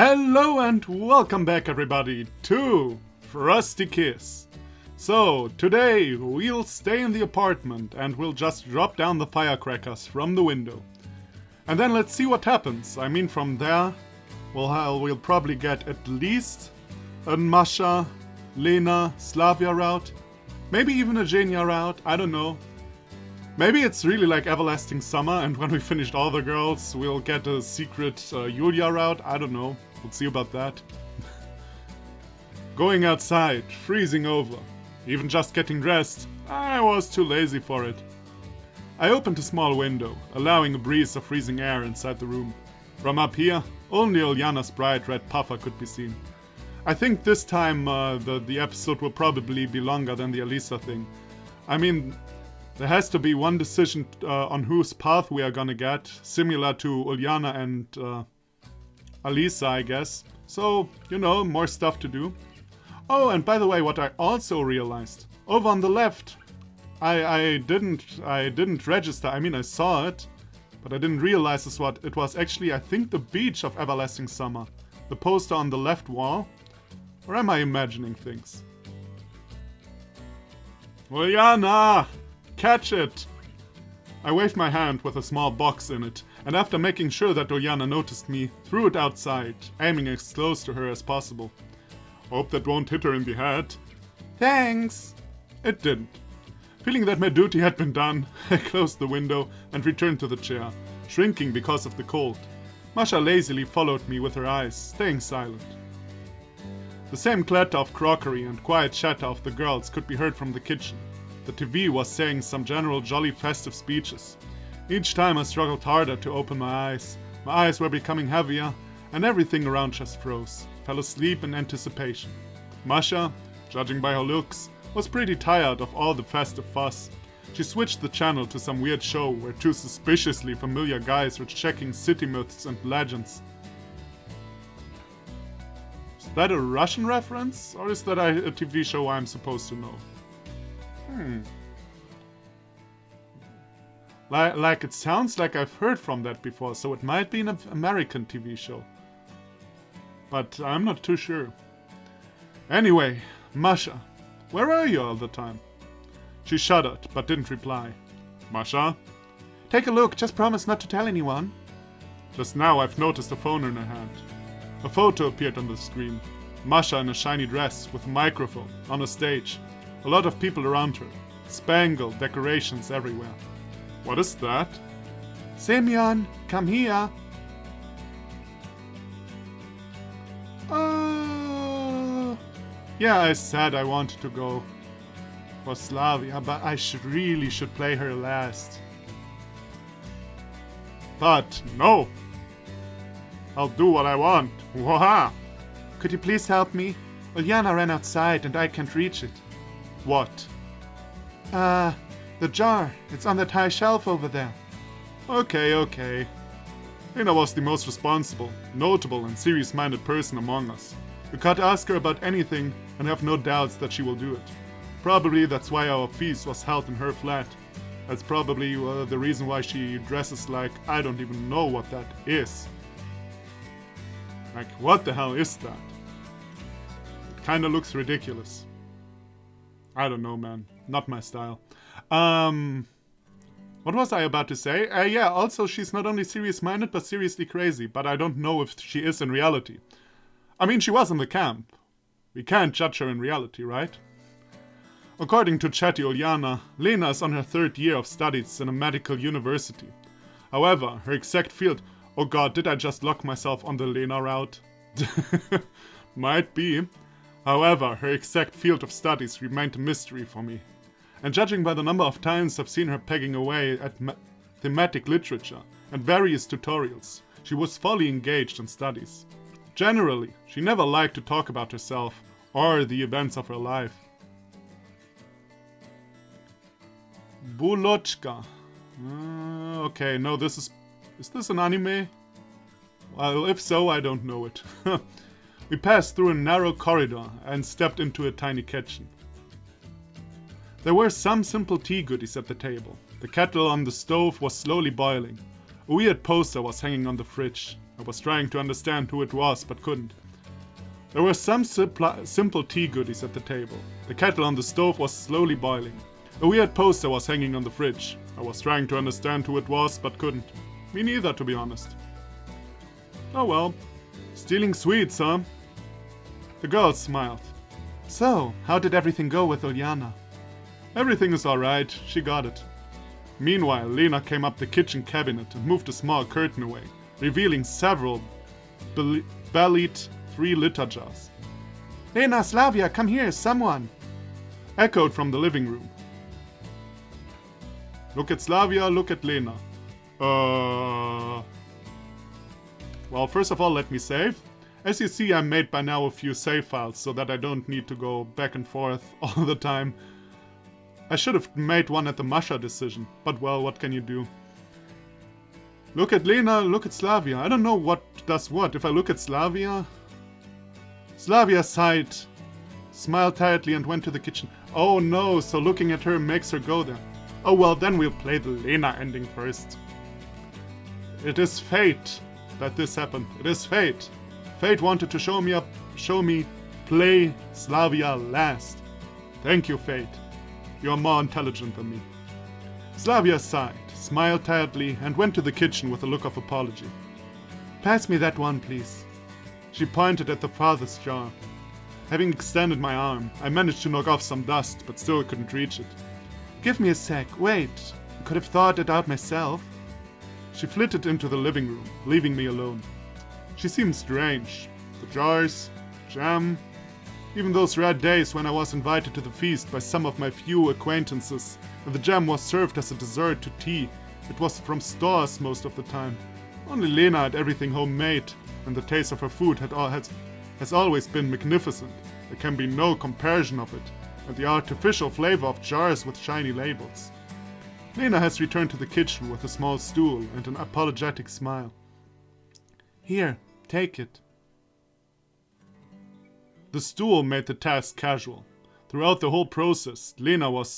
Hello and welcome back everybody to Frosty Kiss. So, today we'll stay in the apartment and we'll just drop down the firecrackers from the window. And then let's see what happens. I mean, from there, we'll probably get at least a Masha, Lena, Slavia route. Maybe even a Genia route, I don't know. Maybe it's really like Everlasting Summer and when we finished all the girls, we'll get a secret Yulia route, I don't know. We'll see about that. Going outside, freezing over. Even just getting dressed, I was too lazy for it. I opened a small window, allowing a breeze of freezing air inside the room. From up here, only Uljana's bright red puffer could be seen. I think this time the episode will probably be longer than the Alisa thing. I mean, there has to be one decision on whose path we are gonna get, similar to Uljana and Alisa, I guess. So, you know, more stuff to do. Oh, and by the way, what I also realized, over on the left, I didn't register. I mean, I saw it, but I didn't realize this what it was actually, I think, the beach of Everlasting Summer. The poster on the left wall. Or am I imagining things? Uljana! Catch it! I waved my hand with a small box in it, and after making sure that Uljana noticed me, threw it outside, aiming as close to her as possible. Hope that won't hit her in the head. Thanks! It didn't. Feeling that my duty had been done, I closed the window and returned to the chair, shrinking because of the cold. Masha lazily followed me with her eyes, staying silent. The same clatter of crockery and quiet chatter of the girls could be heard from the kitchen. The TV was saying some general jolly festive speeches. Each time I struggled harder to open my eyes were becoming heavier, and everything around just froze. Fell asleep in anticipation. Masha, judging by her looks, was pretty tired of all the festive fuss. She switched the channel to some weird show where two suspiciously familiar guys were checking city myths and legends. Is that a Russian reference, or is that a TV show I'm supposed to know? Like it sounds like I've heard from that before, so it might be an American TV show. But I'm not too sure. Anyway, Masha, where are you all the time? She shuddered, but didn't reply. Masha? Take a look, just promise not to tell anyone. Just now I've noticed a phone in her hand. A photo appeared on the screen. Masha in a shiny dress, with a microphone, on a stage. A lot of people around her. Spangled decorations everywhere. What is that? Semyon, come here. Yeah, I said I wanted to go for Slavia, but I really should play her last. But no! I'll do what I want. Waha! Could you please help me? Uljana ran outside and I can't reach it. What? The jar. It's on that high shelf over there. Okay. Lena was the most responsible, notable and serious-minded person among us. We can't ask her about anything and have no doubts that she will do it. Probably that's why our feast was held in her flat. That's probably the reason why she dresses like I don't even know what that is. Like, what the hell is that? It kinda looks ridiculous. I don't know, man. Not my style. What was I about to say? Yeah, also she's not only serious-minded, but seriously crazy. But I don't know if she is in reality. I mean, she was in the camp. We can't judge her in reality, right? According to Chatty Uljana, Lena is on her 3rd year of studies in a medical university. However, her exact field... Oh god, did I just lock myself on the Lena route? Might be. However, her exact field of studies remained a mystery for me. And judging by the number of times I've seen her pegging away at thematic literature and various tutorials, she was fully engaged in studies. Generally, she never liked to talk about herself or the events of her life. Bulochka. Okay, no, this is... Is this an anime? Well, if so, I don't know it. We passed through a narrow corridor and stepped into a tiny kitchen. There were some simple tea goodies at the table. The kettle on the stove was slowly boiling. A weird poster was hanging on the fridge. I was trying to understand who it was, but couldn't. There were some simple tea goodies at the table. The kettle on the stove was slowly boiling. A weird poster was hanging on the fridge. I was trying to understand who it was, but couldn't. Me neither, to be honest. Oh well. Stealing sweets, huh? The girl smiled. So, how did everything go with Uljana? Everything is alright, she got it. Meanwhile, Lena came up the kitchen cabinet and moved a small curtain away, revealing several bellied 3-liter jars. Lena, Slavia, come here, someone! Echoed from the living room. Look at Slavia, look at Lena. Well, first of all, let me save. As you see, I made by now a few save files so that I don't need to go back and forth all the time. I should have made one at the Masha decision, but well, what can you do? Look at Lena, look at Slavia. I don't know what does what. If I look at Slavia... Slavia sighed, smiled tiredly and went to the kitchen. Oh no, so looking at her makes her go there. Oh well, then we'll play the Lena ending first. It is fate that this happened. It is fate. Fate wanted to show me play Slavia last. Thank you, Fate. You are more intelligent than me. Slavia sighed, smiled tiredly, and went to the kitchen with a look of apology. Pass me that one, please. She pointed at the farthest jar. Having extended my arm, I managed to knock off some dust, but still couldn't reach it. Give me a sec, wait. I could have thought it out myself. She flitted into the living room, leaving me alone. She seemed strange. The jars, jam, even those rare days when I was invited to the feast by some of my few acquaintances, and the jam was served as a dessert to tea. It was from stores most of the time. Only Lena had everything homemade, and the taste of her food has always been magnificent. There can be no comparison of it, and the artificial flavor of jars with shiny labels. Lena has returned to the kitchen with a small stool and an apologetic smile. Here, take it. The stool made the task casual. Throughout the whole process, Lena was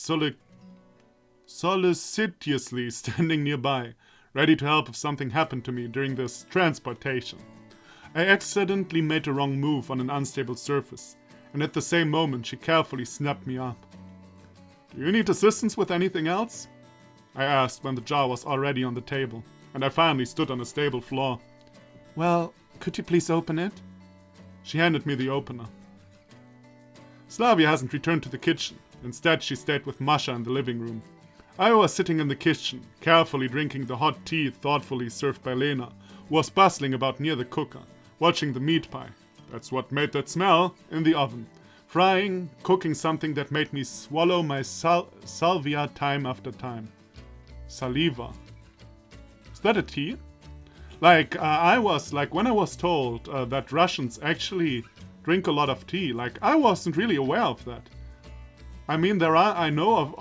solicitously standing nearby, ready to help if something happened to me during this transportation. I accidentally made a wrong move on an unstable surface, and at the same moment she carefully snapped me up. Do you need assistance with anything else? I asked when the jar was already on the table, and I finally stood on a stable floor. Well, could you please open it? She handed me the opener. Slavia hasn't returned to the kitchen. Instead, she stayed with Masha in the living room. I was sitting in the kitchen, carefully drinking the hot tea thoughtfully served by Lena, who was bustling about near the cooker, watching the meat pie. That's what made that smell, in the oven. Frying, cooking something that made me swallow my salvia time after time. Saliva. Is that a tea? When I was told that Russians actually drink a lot of tea, I wasn't really aware of that. I mean, I know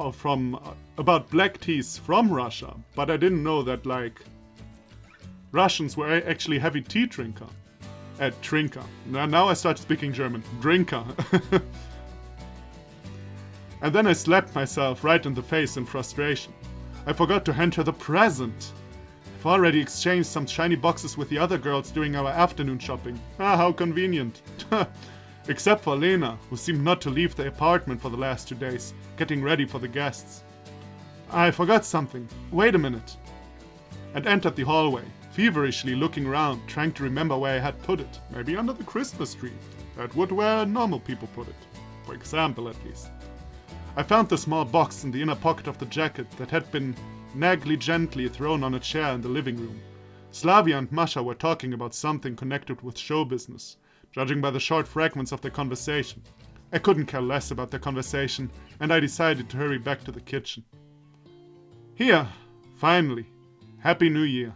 about black teas from Russia, but I didn't know that, Russians were actually heavy tea drinker. Trinker. Now I start speaking German. Drinker. And then I slapped myself right in the face in frustration. I forgot to hand her the present. I've already exchanged some shiny boxes with the other girls during our afternoon shopping. Ah, how convenient. Except for Lena, who seemed not to leave the apartment for the last 2 days, getting ready for the guests. I forgot something. Wait a minute. And entered the hallway, feverishly looking around, trying to remember where I had put it. Maybe under the Christmas tree. That would where normal people put it. For example, at least. I found the small box in the inner pocket of the jacket that had been negligently thrown on a chair in the living room. Slavia and Masha were talking about something connected with show business, judging by the short fragments of their conversation. I couldn't care less about their conversation, and I decided to hurry back to the kitchen. Here, finally. Happy New Year.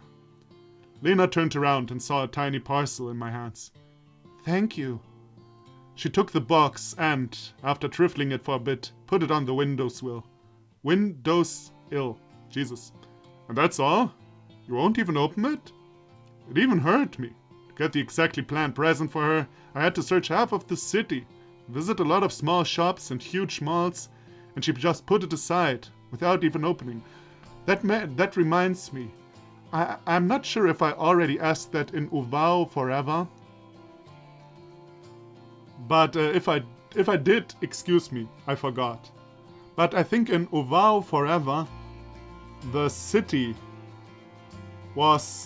Lena turned around and saw a tiny parcel in my hands. Thank you. She took the box and, after trifling it for a bit, put it on the windowsill. Windowsill. Jesus. And that's all? You won't even open it? It even hurt me. To get the exactly planned present for her, I had to search half of the city, visit a lot of small shops and huge malls, and she just put it aside, without even opening. That reminds me. I'm not sure if I already asked that in Uvao forever. But if I did, excuse me, I forgot. But I think in Uvao forever, the city was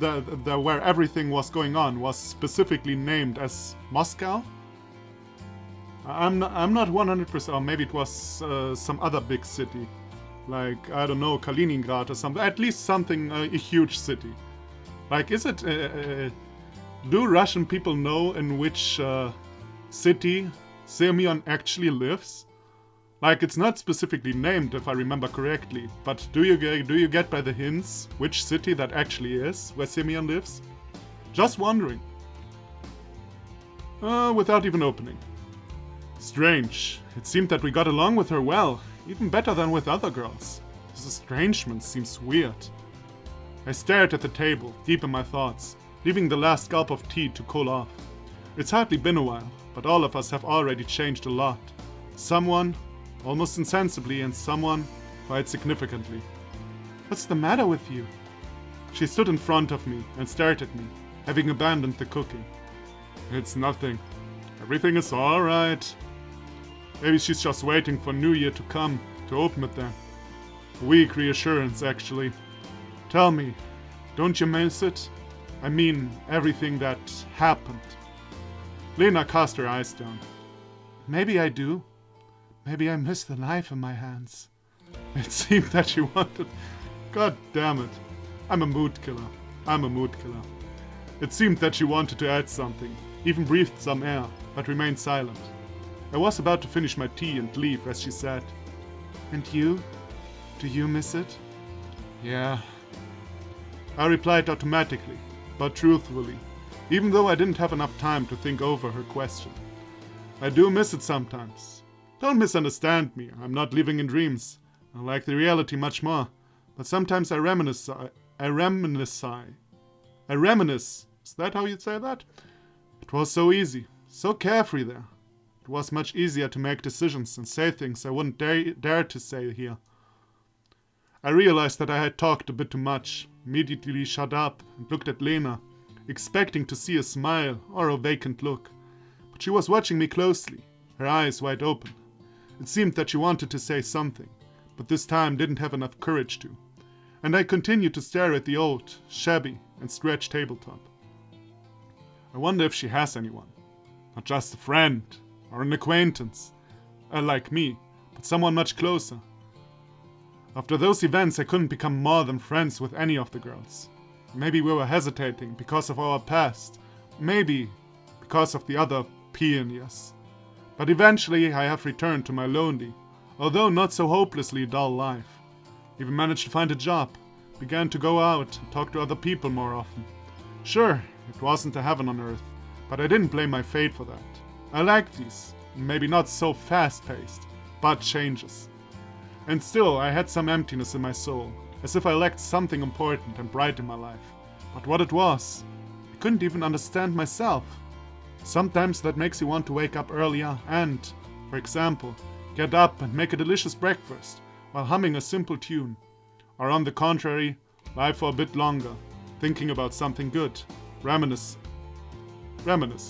where everything was going on was specifically named as Moscow. I'm not 100%, or maybe it was some other big city, like I don't know, Kaliningrad or something. At least something a huge city. Like, is it? Do Russian people know in which city Semyon actually lives? Like, it's not specifically named, if I remember correctly, but do you get by the hints which city that actually is where Semyon lives? Just wondering. Without even opening. Strange. It seemed that we got along with her well, even better than with other girls. This estrangement seems weird. I stared at the table, deep in my thoughts, leaving the last gulp of tea to cool off. It's hardly been a while, but all of us have already changed a lot. Someone, almost insensibly, and someone, quite significantly. What's the matter with you? She stood in front of me and stared at me, having abandoned the cooking. It's nothing. Everything is alright. Maybe she's just waiting for New Year to come, to open it then. A weak reassurance, actually. Tell me, don't you miss it? I mean, everything that happened. Lena cast her eyes down. Maybe I do. Maybe I miss the knife in my hands. It seemed that she wanted... God damn it. I'm a mood killer. It seemed that she wanted to add something, even breathed some air, but remained silent. I was about to finish my tea and leave as she said, "And you? Do you miss it?" "Yeah." I replied automatically, but truthfully, even though I didn't have enough time to think over her question. I do miss it sometimes. Don't misunderstand me, I'm not living in dreams. I like the reality much more, but sometimes I reminisce. Is that how you'd say that? It was so easy, so carefree there. It was much easier to make decisions and say things I wouldn't dare to say here. I realized that I had talked a bit too much, immediately shut up and looked at Lena, expecting to see a smile or a vacant look. But she was watching me closely, her eyes wide open. It seemed that she wanted to say something, but this time didn't have enough courage to. And I continued to stare at the old, shabby, and stretched tabletop. I wonder if she has anyone. Not just a friend, or an acquaintance, like me, but someone much closer. After those events, I couldn't become more than friends with any of the girls. Maybe we were hesitating because of our past. Maybe because of the other pioneers. But eventually I have returned to my lonely, although not so hopelessly dull life. Even managed to find a job, began to go out and talk to other people more often. Sure, it wasn't a heaven on earth, but I didn't blame my fate for that. I liked these, maybe not so fast-paced, but changes. And still, I had some emptiness in my soul, as if I lacked something important and bright in my life. But what it was, I couldn't even understand myself. Sometimes that makes you want to wake up earlier and, for example, get up and make a delicious breakfast while humming a simple tune. Or on the contrary, lie for a bit longer, thinking about something good. Reminisce,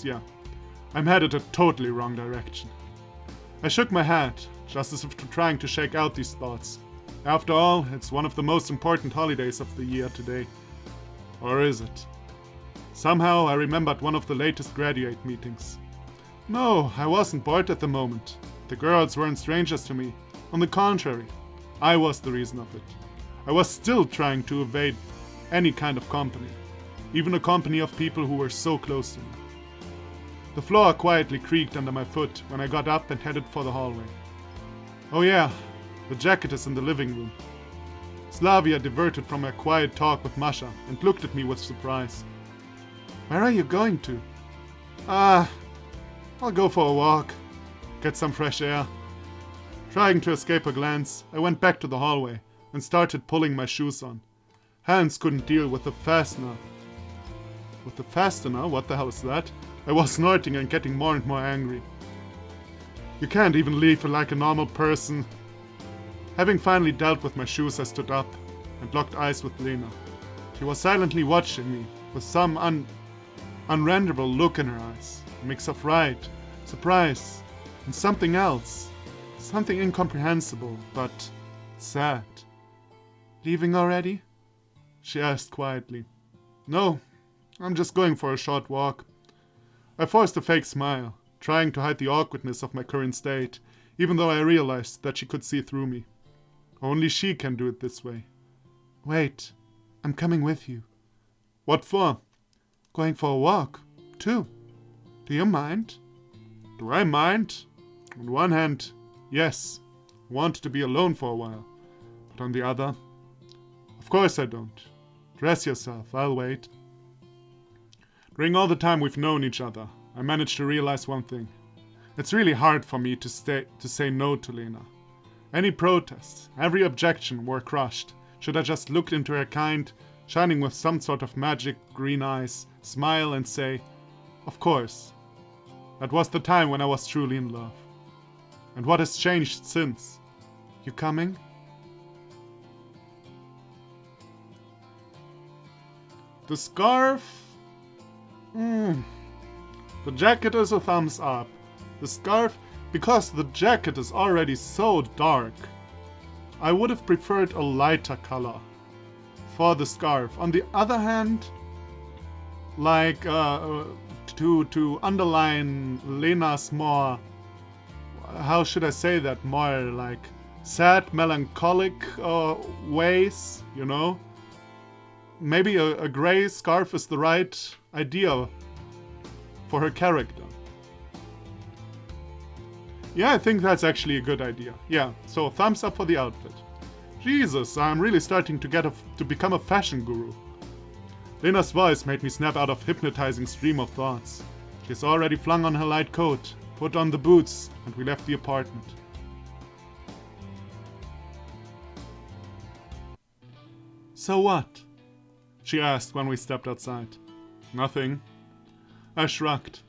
yeah. I'm headed a totally wrong direction. I shook my head, just as if trying to shake out these thoughts. After all, it's one of the most important holidays of the year today. Or is it? Somehow I remembered one of the latest graduate meetings. No, I wasn't bored at the moment. The girls weren't strangers to me. On the contrary, I was the reason of it. I was still trying to evade any kind of company, even a company of people who were so close to me. The floor quietly creaked under my foot when I got up and headed for the hallway. Oh yeah, the jacket is in the living room. Slavia diverted from her quiet talk with Masha and looked at me with surprise. Where are you going to? I'll go for a walk. Get some fresh air. Trying to escape her glance, I went back to the hallway and started pulling my shoes on. Hands couldn't deal with the fastener. With the fastener? What the hell is that? I was snorting and getting more and more angry. You can't even leave like a normal person. Having finally dealt with my shoes, I stood up. and locked eyes with Lena. She was silently watching me, with some unrenderable look in her eyes. A mix of fright, surprise, and something else. Something incomprehensible, but sad. Leaving already? She asked quietly. No, I'm just going for a short walk. I forced a fake smile, trying to hide the awkwardness of my current state, even though I realized that she could see through me. Only she can do it this way. Wait, I'm coming with you. What for? Going for a walk, too. Do you mind? Do I mind? On one hand, yes, I want to be alone for a while. But on the other, of course I don't. Dress yourself, I'll wait. During all the time we've known each other, I managed to realize one thing. It's really hard for me to say no to Lena. Any protest, every objection were crushed, should I just look into her kind, shining with some sort of magic green eyes, smile and say, of course. That was the time when I was truly in love. And what has changed since? You coming? The scarf? The jacket is a thumbs up. The scarf, because the jacket is already so dark. I would have preferred a lighter color for the scarf. On the other hand, like to underline Lena's more, how should I say that, more like sad, melancholic ways, you know? Maybe a gray scarf is the right idea for her character. Yeah, I think that's actually a good idea. Yeah, so thumbs up for the outfit. Jesus, I'm really starting to become a fashion guru. Lena's voice made me snap out of hypnotizing stream of thoughts. She's already flung on her light coat, put on the boots, and we left the apartment. So what? She asked when we stepped outside. Nothing. I shrugged.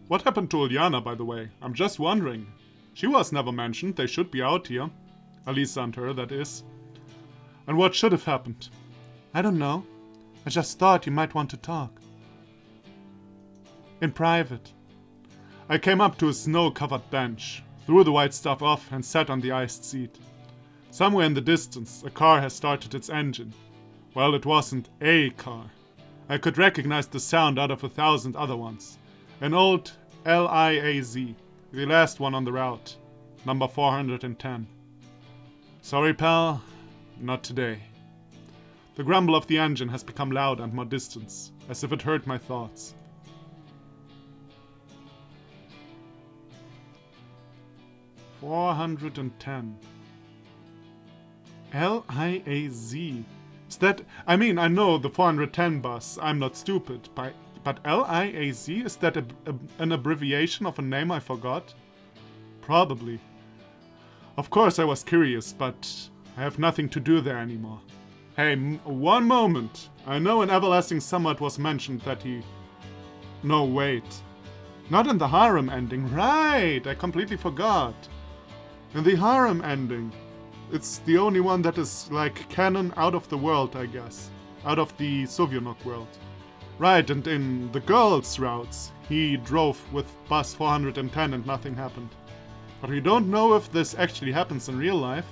What happened to Uljana, by the way? I'm just wondering. She was never mentioned. They should be out here. Alisa and her, that is. And what should have happened? I don't know. I just thought you might want to talk. In private. I came up to a snow-covered bench, threw the white stuff off and sat on the iced seat. Somewhere in the distance, a car has started its engine. Well, it wasn't a car. I could recognize the sound out of 1,000 other ones. An old LIAZ, the last one on the route, number 410. Sorry, pal, not today. The grumble of the engine has become loud and more distant, as if it heard my thoughts. "410. LIAZ. Is that... I mean, I know the 410 bus, I'm not stupid, but LIAZ? Is that an abbreviation of a name I forgot? Probably. Of course I was curious, but I have nothing to do there anymore. Hey, one moment. I know in Everlasting Summer it was mentioned that he... No, wait. Not in the harem ending. Right, I completely forgot. In the harem ending, it's the only one that is, like, canon out of the world, I guess. Out of the Sovyonok world. Right, and in the girls' routes, he drove with bus 410 and nothing happened. But we don't know if this actually happens in real life.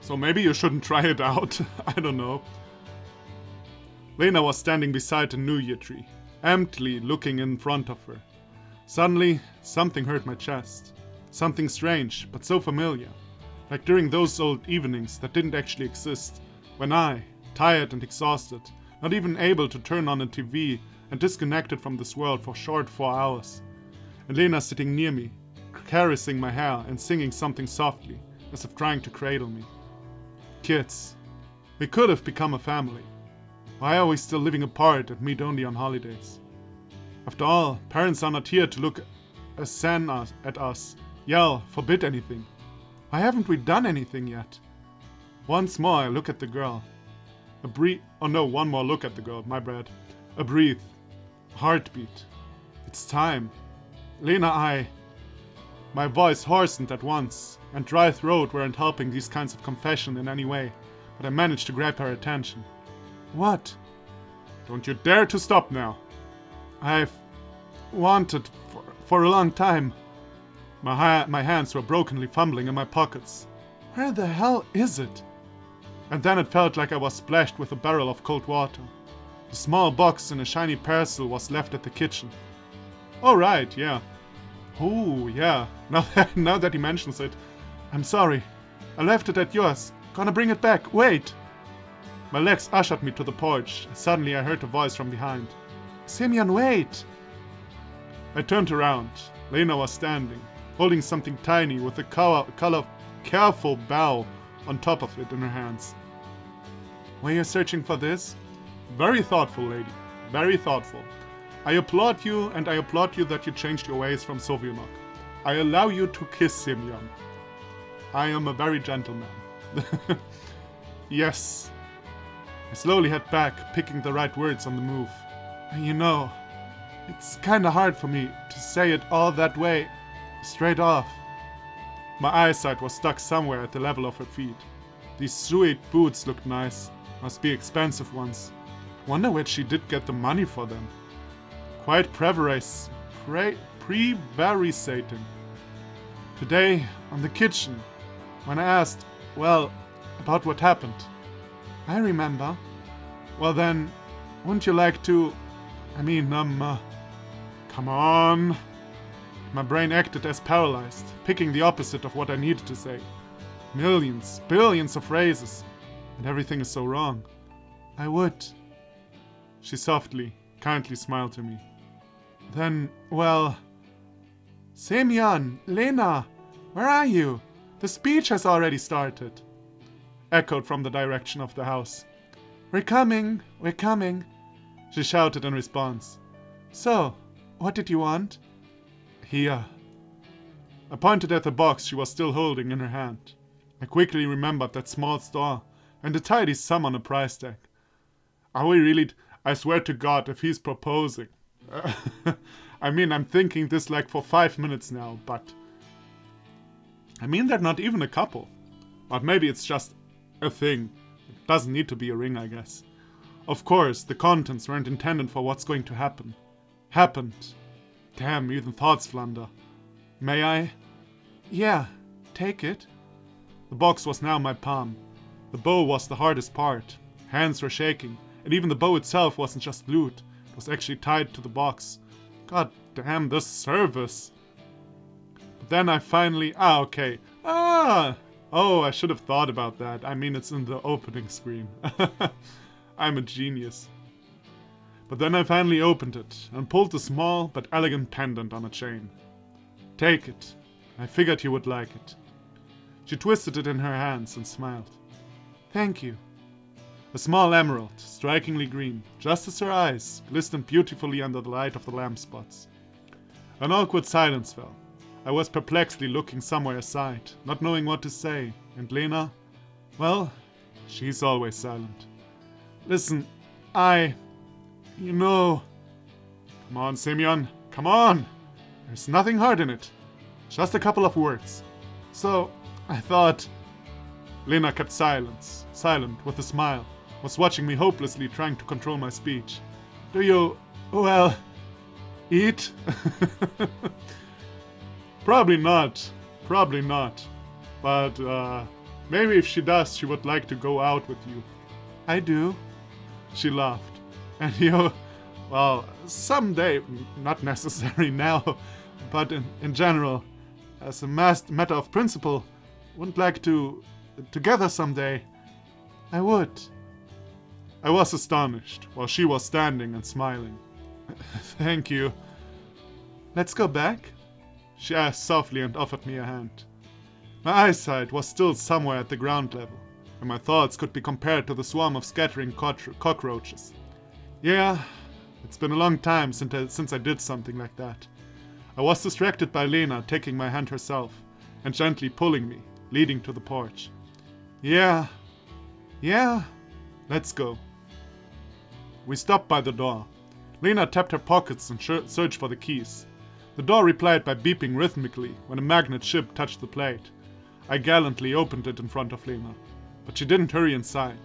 So maybe you shouldn't try it out. I don't know. Lena was standing beside the New Year tree, emptily looking in front of her. Suddenly, something hurt my chest. Something strange, but so familiar. Like during those old evenings that didn't actually exist. When I, tired and exhausted, not even able to turn on a TV and disconnected from this world for short 4 hours. And Lena sitting near me, caressing my hair and singing something softly, as if trying to cradle me. Kids. We could have become a family. Why are we still living apart and meet only on holidays? After all, parents are not here to look asan at us, yell, forbid anything. Why haven't we done anything yet? Once more I look at the girl. One more look at the girl, my bad. A breath. A heartbeat. It's time. Lena, My voice hoarsened at once, and dry throat weren't helping these kinds of confession in any way. but I managed to grab her attention. What? Don't you dare to stop now. I've wanted for a long time. My hands were brokenly fumbling in my pockets. Where the hell is it? And then it felt like I was splashed with a barrel of cold water. The small box in a shiny parcel was left at the kitchen. Oh right, yeah. Oh yeah, now that he mentions it. I'm sorry. I left it at yours. Gonna bring it back. Wait! My legs ushered me to the porch, and suddenly I heard a voice from behind. Simeon, wait! I turned around. Lena was standing, holding something tiny with a careful bow on top of it in her hands. Were you searching for this? Very thoughtful, lady. Very thoughtful. I applaud you, and I applaud you that you changed your ways from Sovianok. I allow you to kiss Simeon. I am a very gentleman. Yes. I slowly head back, picking the right words on the move. You know, it's kinda hard for me to say it all that way, straight off. My eyesight was stuck somewhere at the level of her feet. These sweet boots looked nice. Must be expensive ones. Wonder where she did get the money for them. Quite prevaricating. Today, on the kitchen, when I asked, well, about what happened. I remember. Well then, wouldn't you like to... come on. My brain acted as paralyzed, picking the opposite of what I needed to say. Millions, billions of phrases, and everything is so wrong. I would. She softly, kindly smiled to me. Then, well... Semyon, Lena, where are you? The speech has already started. Echoed from the direction of the house. We're coming, she shouted in response. So, what did you want? Here. I pointed at the box she was still holding in her hand. I quickly remembered that small store and the tidy sum on a price tag. Are we really... I swear to God, if he's proposing. I'm thinking this like for 5 minutes now, but... they're not even a couple. But maybe it's just a thing. It doesn't need to be a ring, I guess. Of course, the contents weren't intended for what's going to happen. Happened. Damn, even thoughts flounder. May I? Yeah, take it. The box was now in my palm. The bow was the hardest part. Hands were shaking, and even the bow itself wasn't just glued. It was actually tied to the box. God damn this service. But then I finally... okay. Oh, I should have thought about that. It's in the opening screen. I'm a genius. But then I finally opened it and pulled the small but elegant pendant on a chain. Take it. I figured you would like it. She twisted it in her hands and smiled. Thank you. A small emerald, strikingly green, just as her eyes, glistened beautifully under the light of the lamp spots. An awkward silence fell. I was perplexedly looking somewhere aside, not knowing what to say, and Lena, well, she's always silent. Listen, Come on, Simeon, come on! There's nothing hard in it. Just a couple of words. So, I thought... Lena kept silent, with a smile, was watching me hopelessly trying to control my speech. Do you, well, eat? Probably not. But, maybe if she does, she would like to go out with you. I do. She laughed. And well, someday, not necessary now, but in general, as a matter of principle, wouldn't like to, together someday. I would. I was astonished, while she was standing and smiling. Thank you. Let's go back? She asked softly and offered me a hand. My eyesight was still somewhere at the ground level, and my thoughts could be compared to the swarm of scattering cockroaches. Yeah, it's been a long time since I did something like that. I was distracted by Lena taking my hand herself, and gently pulling me, leading to the porch. Yeah, let's go. We stopped by the door. Lena tapped her pockets and searched for the keys. The door replied by beeping rhythmically when a magnet chip touched the plate. I gallantly opened it in front of Lena. But she didn't hurry inside.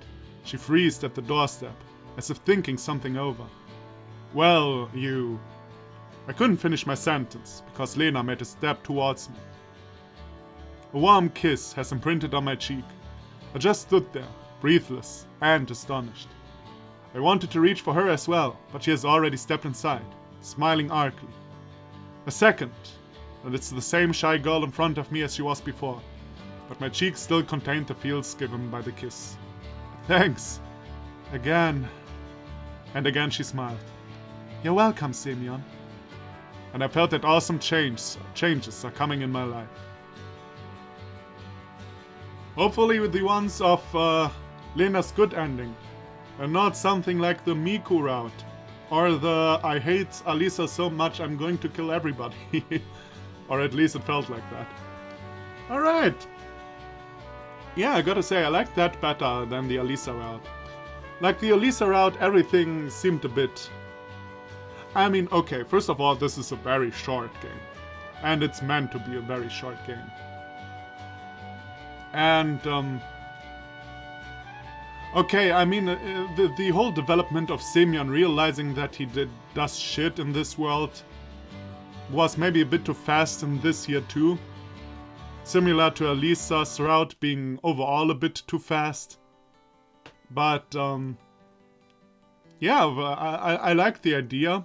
She freezed at the doorstep, as if thinking something over. Well, you... I couldn't finish my sentence, because Lena made a step towards me. A warm kiss has imprinted on my cheek. I just stood there, breathless and astonished. I wanted to reach for her as well, but she has already stepped inside, smiling archly. A second, and it's the same shy girl in front of me as she was before, but my cheeks still contained the feels given by the kiss. Thanks. Again. And again she smiled. You're welcome, Semyon. And I felt that awesome changes are coming in my life. Hopefully with the ones of Lena's good ending, and not something like the Miku route, or the I hate Alisa so much I'm going to kill everybody. Or at least it felt like that. Alright. Yeah, I gotta say, I like that better than the Alisa route. Like the Alisa route, everything seemed a bit... I mean, okay, first of all, this is a very short game. And it's meant to be a very short game. And, okay, I mean, the whole development of Semyon realizing that he does shit in this world was maybe a bit too fast in this here too. Similar to Alisa's route being overall a bit too fast. But, yeah, I like the idea.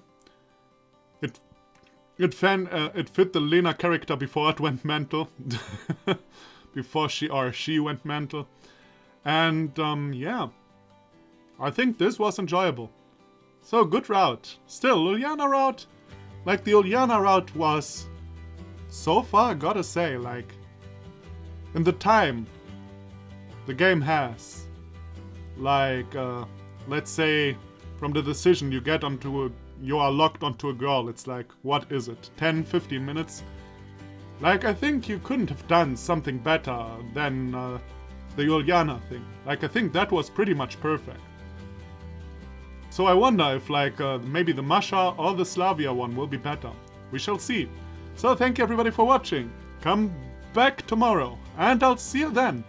It fit the Lena character before it went mental. Before she went mental. And, yeah. I think this was enjoyable. So, good route. Still, Ulyana route. Like, the Ulyana route was, so far, gotta say, like, in the time the game has, like, let's say, from the decision you get you are locked onto a girl, it's like, what is it, 10, 15 minutes? Like, I think you couldn't have done something better than the Ulyana thing. Like, I think that was pretty much perfect. So I wonder if, like, maybe the Masha or the Slavia one will be better. We shall see. So thank you everybody for watching. Come back tomorrow, and I'll see you then.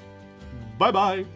Bye bye.